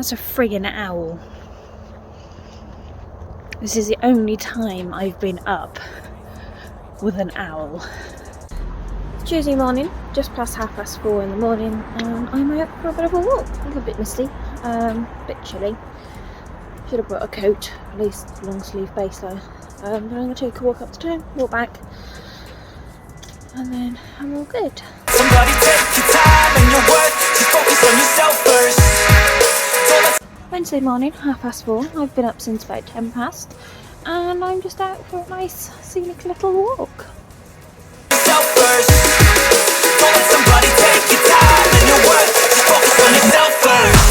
That's a friggin' owl. This is the only time I've been up with an owl. Tuesday morning, just past 4:30 in the morning, and I'm out for a bit of a walk. A little bit misty, a bit chilly. Should have brought a coat, at least long sleeve base though. But I'm going to take a walk up to town, walk back, and then I'm all good. Somebody take your time and your worth, just focus on yourself first. Wednesday morning, 4:30. I've been up since about 10 past, and I'm just out for a nice scenic little walk. Yourself first. Don't let somebody take your time and your worth, just focus on yourself first.